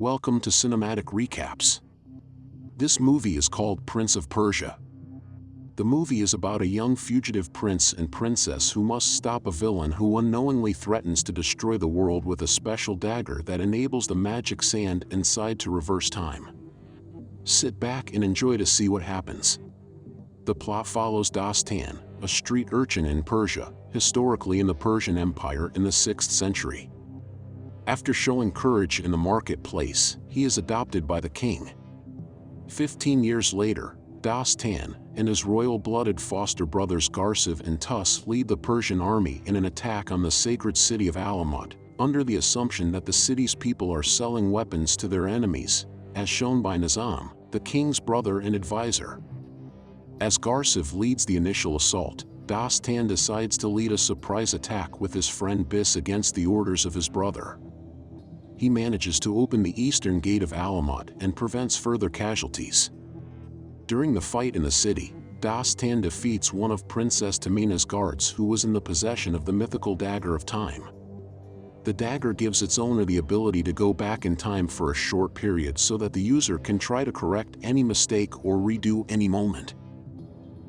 Welcome to Cinematic Recaps. This movie is called Prince of Persia. The movie is about a young fugitive prince and princess who must stop a villain who unknowingly threatens to destroy the world with a special dagger that enables the magic sand inside to reverse time. Sit back and enjoy to see what happens. The plot follows Dastan, a street urchin in Persia, historically in the Persian Empire in the 6th century. After showing courage in the marketplace, he is adopted by the king. 15 years later, Dastan and his royal-blooded foster brothers Garsiv and Tus lead the Persian army in an attack on the sacred city of Alamut, under the assumption that the city's people are selling weapons to their enemies, as shown by Nizam, the king's brother and advisor. As Garsiv leads the initial assault, Dastan decides to lead a surprise attack with his friend Bis against the orders of his brother. He manages to open the eastern gate of Alamut and prevents further casualties. During the fight in the city, Dastan defeats one of Princess Tamina's guards who was in the possession of the mythical Dagger of Time. The dagger gives its owner the ability to go back in time for a short period so that the user can try to correct any mistake or redo any moment.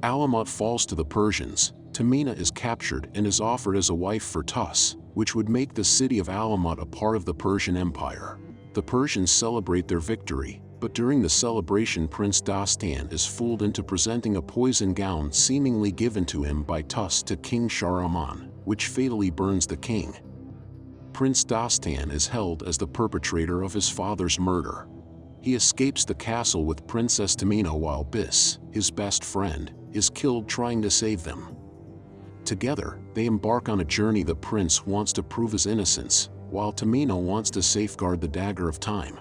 Alamut falls to the Persians. Tamina is captured and is offered as a wife for Tus, which would make the city of Alamut a part of the Persian Empire. The Persians celebrate their victory, but during the celebration Prince Dastan is fooled into presenting a poison gown seemingly given to him by Tus to King Shahraman, which fatally burns the king. Prince Dastan is held as the perpetrator of his father's murder. He escapes the castle with Princess Tamina while Bis, his best friend, is killed trying to save them. Together, they embark on a journey. The prince wants to prove his innocence, while Tamina wants to safeguard the Dagger of Time.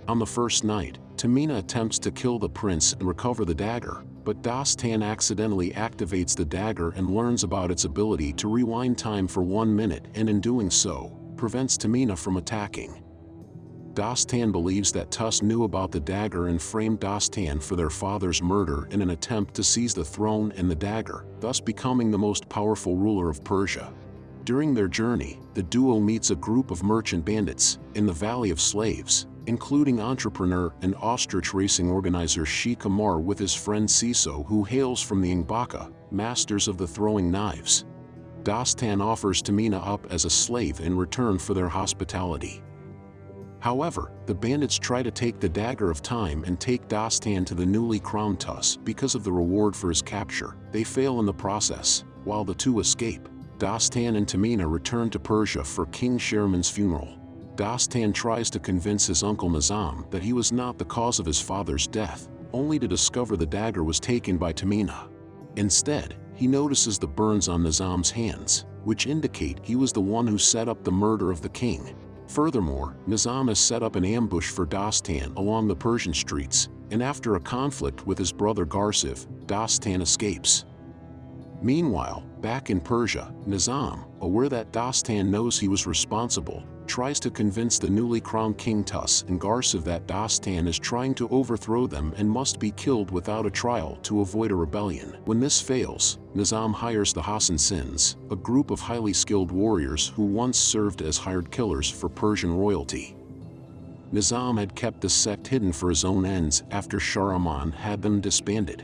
On the first night, Tamina attempts to kill the prince and recover the dagger, but Dastan accidentally activates the dagger and learns about its ability to rewind time for 1 minute, and in doing so, prevents Tamina from attacking. Dastan believes that Tus knew about the dagger and framed Dastan for their father's murder in an attempt to seize the throne and the dagger, thus becoming the most powerful ruler of Persia. During their journey, the duo meets a group of merchant bandits in the Valley of Slaves, including entrepreneur and ostrich racing organizer Sheikh Amar with his friend Siso, who hails from the Ngbaka, masters of the throwing knives. Dastan offers Tamina up as a slave in return for their hospitality. However, the bandits try to take the Dagger of Time and take Dastan to the newly crowned Tus because of the reward for his capture. They fail in the process. While the two escape, Dastan and Tamina return to Persia for King Shahraman's funeral. Dastan tries to convince his uncle Nizam that he was not the cause of his father's death, only to discover the dagger was taken by Tamina. Instead, he notices the burns on Nizam's hands, which indicate he was the one who set up the murder of the king. Furthermore, Nizam has set up an ambush for Dastan along the Persian streets, and after a conflict with his brother Garsiv, Dastan escapes. Meanwhile, back in Persia, Nizam, aware that Dastan knows he was responsible, tries to convince the newly crowned King Tus and Garsiv that Dastan is trying to overthrow them and must be killed without a trial to avoid a rebellion. When this fails, Nizam hires the Hassan Sins, a group of highly skilled warriors who once served as hired killers for Persian royalty. Nizam had kept the sect hidden for his own ends after Shahraman had them disbanded.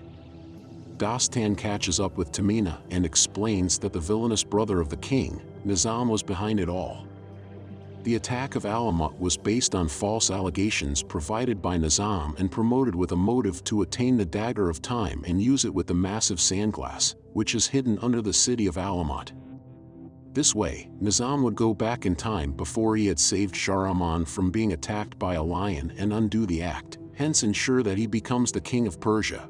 Dastan catches up with Tamina and explains that the villainous brother of the king, Nizam, was behind it all. The attack of Alamut was based on false allegations provided by Nizam and promoted with a motive to attain the Dagger of Time and use it with the massive sandglass, which is hidden under the city of Alamut. This way, Nizam would go back in time before he had saved Shahraman from being attacked by a lion and undo the act, hence ensure that he becomes the king of Persia.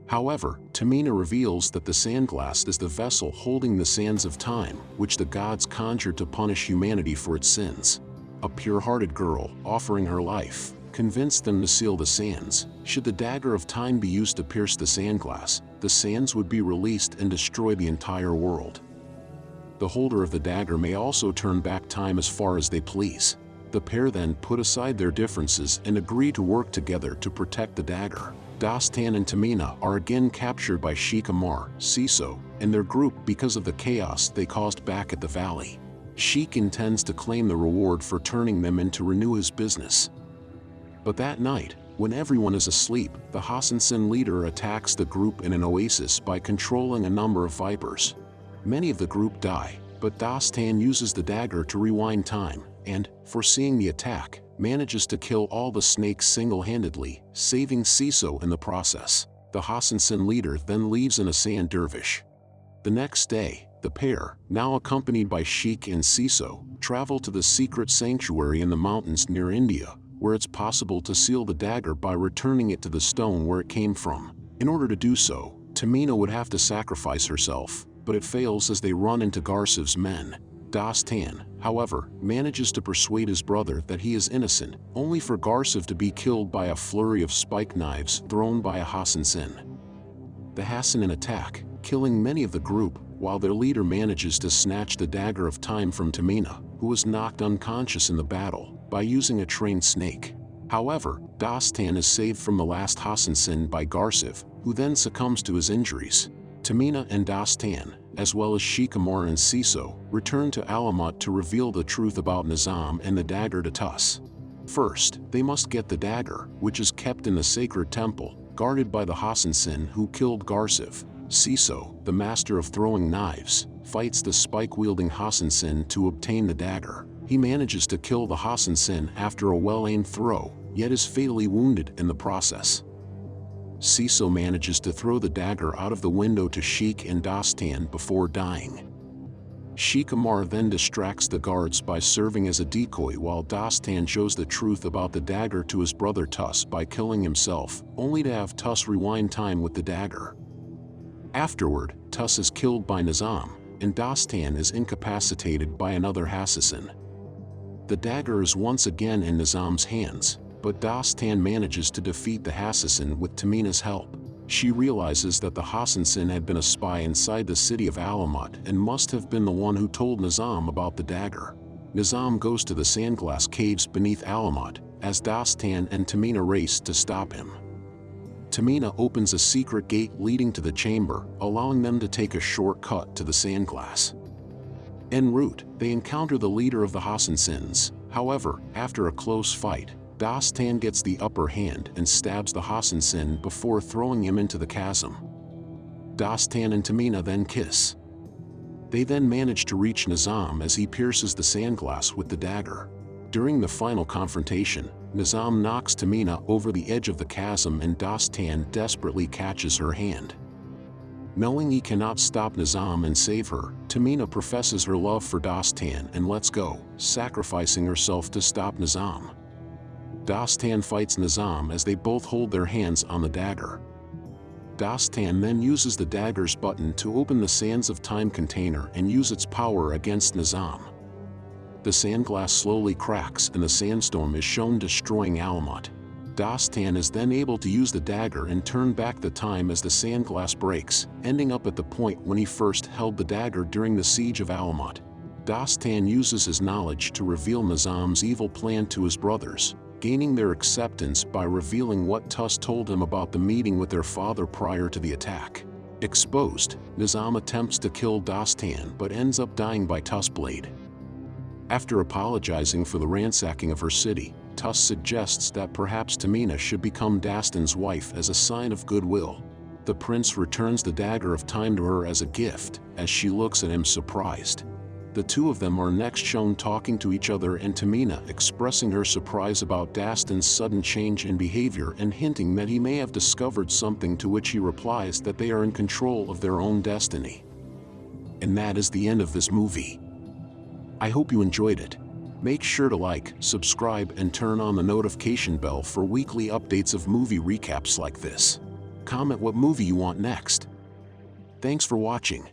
However, Tamina reveals that the sandglass is the vessel holding the sands of time, which the gods conjured to punish humanity for its sins. A pure-hearted girl, offering her life, convinced them to seal the sands. Should the Dagger of Time be used to pierce the sandglass, the sands would be released and destroy the entire world. The holder of the dagger may also turn back time as far as they please. The pair then put aside their differences and agree to work together to protect the dagger. Dastan and Tamina are again captured by Sheikh Amar, Siso, and their group because of the chaos they caused back at the valley. Sheik intends to claim the reward for turning them in to renew his business. But that night, when everyone is asleep, the Hassansin leader attacks the group in an oasis by controlling a number of vipers. Many of the group die, but Dastan uses the dagger to rewind time, and, foreseeing the attack, manages to kill all the snakes single-handedly, saving Siso in the process. The Hassansin leader then leaves in a sand dervish. The next day, the pair, now accompanied by Sheik and Siso, travel to the secret sanctuary in the mountains near India, where it's possible to seal the dagger by returning it to the stone where it came from. In order to do so, Tamina would have to sacrifice herself, but it fails as they run into Garsiv's men. Dastan, however, manages to persuade his brother that he is innocent, only for Garsiv to be killed by a flurry of spike knives thrown by a Hassansin. The Hassanin attack, killing many of the group, while their leader manages to snatch the dagger of time from Tamina, who was knocked unconscious in the battle, by using a trained snake. However, Dastan is saved from the last Hassansin by Garsiv, who then succumbs to his injuries. Tamina and Dastan, as well as Shikamar and Siso, return to Alamut to reveal the truth about Nizam and the dagger to Tus. First, they must get the dagger, which is kept in the sacred temple, guarded by the Hassansin who killed Garsiv. Siso, the master of throwing knives, fights the spike-wielding Hassansin to obtain the dagger. He manages to kill the Hassansin after a well-aimed throw, yet is fatally wounded in the process. Siso manages to throw the dagger out of the window to Sheik and Dastan before dying. Shikamar then distracts the guards by serving as a decoy while Dastan shows the truth about the dagger to his brother Tus by killing himself, only to have Tus rewind time with the dagger. Afterward, Tus is killed by Nizam, and Dastan is incapacitated by another Hassansin. The dagger is once again in Nizam's hands, but Dastan manages to defeat the Hassansin with Tamina's help. She realizes that the Hassansin had been a spy inside the city of Alamut and must have been the one who told Nizam about the dagger. Nizam goes to the sandglass caves beneath Alamut, as Dastan and Tamina race to stop him. Tamina opens a secret gate leading to the chamber, allowing them to take a shortcut to the sandglass. En route, they encounter the leader of the Hassansins. However, after a close fight, Dastan gets the upper hand and stabs the Hassansin before throwing him into the chasm. Dastan and Tamina then kiss. They then manage to reach Nizam as he pierces the sandglass with the dagger. During the final confrontation, Nizam knocks Tamina over the edge of the chasm and Dastan desperately catches her hand. Knowing he cannot stop Nizam and save her, Tamina professes her love for Dastan and lets go, sacrificing herself to stop Nizam. Dastan fights Nizam as they both hold their hands on the dagger. Dastan then uses the dagger's button to open the Sands of Time container and use its power against Nizam. The sandglass slowly cracks and the sandstorm is shown destroying Alamut. Dastan is then able to use the dagger and turn back the time as the sandglass breaks, ending up at the point when he first held the dagger during the siege of Alamut. Dastan uses his knowledge to reveal Nizam's evil plan to his brothers, gaining their acceptance by revealing what Tus told him about the meeting with their father prior to the attack. Exposed, Nizam attempts to kill Dastan but ends up dying by Tus' blade. After apologizing for the ransacking of her city, Tus suggests that perhaps Tamina should become Dastan's wife as a sign of goodwill. The prince returns the dagger of time to her as a gift, as she looks at him surprised. The two of them are next shown talking to each other and Tamina expressing her surprise about Dastan's sudden change in behavior and hinting that he may have discovered something, to which he replies that they are in control of their own destiny. And that is the end of this movie. I hope you enjoyed it. Make sure to like, subscribe, and turn on the notification bell for weekly updates of movie recaps like this. Comment what movie you want next. Thanks for watching.